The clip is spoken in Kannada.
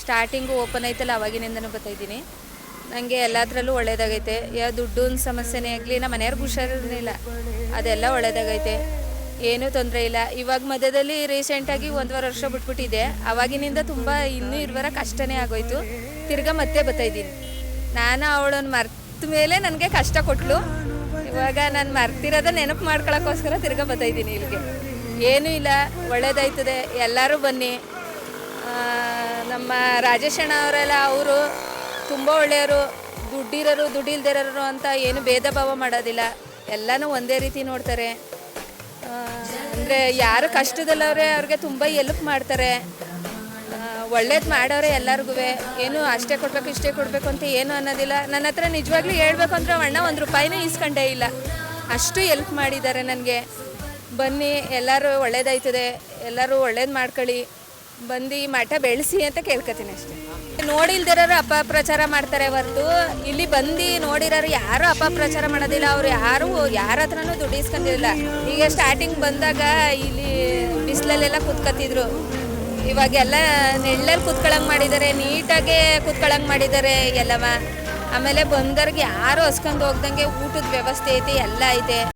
ಸ್ಟಾರ್ಟಿಂಗು ಓಪನ್ ಐತಲ್ಲ ಅವಾಗಿನಿಂದನೂ ಬರ್ತಾಯಿದ್ದೀನಿ. ನನಗೆ ಎಲ್ಲದರಲ್ಲೂ ಒಳ್ಳೇದಾಗೈತೆ. ಯಾವ ದುಡ್ಡಿನ ಸಮಸ್ಯೆನೇ ಆಗಲಿ, ನಮ್ಮ ಮನೆಯವ್ರಿಗೆ ಹುಷಾರಿರಲಿಲ್ಲ, ಅದೆಲ್ಲ ಒಳ್ಳೇದಾಗೈತೆ, ಏನೂ ತೊಂದರೆ ಇಲ್ಲ. ಇವಾಗ ಮಧ್ಯದಲ್ಲಿ ರೀಸೆಂಟಾಗಿ 1.5 ವರ್ಷ ಬಿಟ್ಬಿಟ್ಟಿದೆ. ಅವಾಗಿನಿಂದ ತುಂಬ ಇನ್ನೂ ಇರುವರ ಕಷ್ಟನೇ ಆಗೋಯ್ತು. ತಿರ್ಗಾ ಮತ್ತೆ ಬರ್ತಾಯಿದ್ದೀನಿ. ನಾನು ಅವಳನ್ನು ಮರ್ತ ಮೇಲೆ ನನಗೆ ಕಷ್ಟ ಕೊಟ್ಟಳು. ಇವಾಗ ನಾನು ಮರ್ತಿರೋದ ನೆನಪು ಮಾಡ್ಕೊಳಕ್ಕೋಸ್ಕರ ತಿರ್ಗಾ ಬರ್ತಾಯಿದ್ದೀನಿ ಇಲ್ಲಿಗೆ. ಏನೂ ಇಲ್ಲ, ಒಳ್ಳೇದಾಯ್ತದೆ. ಎಲ್ಲರೂ ಬನ್ನಿ. ನಮ್ಮ ರಾಜೇಶ್ ಅಣ್ಣ ಅವರೆಲ್ಲ ಅವರು ತುಂಬ ಒಳ್ಳೆಯವರು. ದುಡ್ಡಿರೋರು ದುಡ್ಡಿಲ್ದಿರೋರು ಅಂತ ಏನು ಭೇದ ಭಾವ ಮಾಡೋದಿಲ್ಲ. ಎಲ್ಲನೂ ಒಂದೇ ರೀತಿ ನೋಡ್ತಾರೆ. ಅಂದರೆ ಯಾರು ಕಷ್ಟದಲ್ಲವ್ರೆ ಅವ್ರಿಗೆ ತುಂಬ ಎಲ್ಪ್ ಮಾಡ್ತಾರೆ. ಒಳ್ಳೇದು ಮಾಡೋರೆ ಎಲ್ಲರಿಗೂ. ಏನು ಅಷ್ಟೇ ಕೊಡಬೇಕು ಇಷ್ಟೇ ಕೊಡಬೇಕು ಅಂತ ಏನು ಅನ್ನೋದಿಲ್ಲ. ನನ್ನ ಹತ್ರ ನಿಜವಾಗ್ಲೂ ಹೇಳ್ಬೇಕು ಅಂದರೆ ಅಣ್ಣ 1 ರೂಪಾಯಿನೂ ಇಸ್ಕೊಂಡೇ ಇಲ್ಲ. ಅಷ್ಟು ಎಲ್ಪ್ ಮಾಡಿದ್ದಾರೆ ನನಗೆ. ಬನ್ನಿ, ಎಲ್ಲರೂ ಒಳ್ಳೇದಾಯ್ತದೆ, ಎಲ್ಲರೂ ಒಳ್ಳೇದು ಮಾಡ್ಕೊಳ್ಳಿ, ಬಂದು ಮಠ ಬೆಳೆಸಿ ಅಂತ ಕೇಳ್ಕೊತೀನಿ ಅಷ್ಟೇ. ನೋಡಿಲ್ದಿರೋರು ಅಪಪ್ರಚಾರ ಮಾಡ್ತಾರೆ ಹೊರತು ಇಲ್ಲಿ ಬಂದು ನೋಡಿರೋರು ಯಾರೂ ಅಪಪ್ರಚಾರ ಮಾಡೋದಿಲ್ಲ. ಅವ್ರು ಯಾರ ಹತ್ರನೂ ದುಡ್ಡು ಇಸ್ಕೊಂಡಿಲ್ಲ. ಈಗ ಸ್ಟಾರ್ಟಿಂಗ್ ಬಂದಾಗ ಇಲ್ಲಿ ಬಿಸಿಲಲ್ಲೆಲ್ಲ ಕೂತ್ಕೊತಿದ್ರು. ಇವಾಗೆಲ್ಲ ನೆಳ್ಳಲ್ಲಿ ಕೂತ್ಕೊಳ್ಳಂಗೆ ಮಾಡಿದ್ದಾರೆ, ನೀಟಾಗೆ ಕೂತ್ಕೊಳ್ಳಂಗೆ ಮಾಡಿದ್ದಾರೆ ಎಲ್ಲವ. ಆಮೇಲೆ ಬಂದವ್ರಿಗೆ ಯಾರು ಹಸ್ಕೊಂಡು ಹೋಗ್ದಂಗೆ ಊಟದ ವ್ಯವಸ್ಥೆ ಐತೆ, ಎಲ್ಲ ಐತೆ.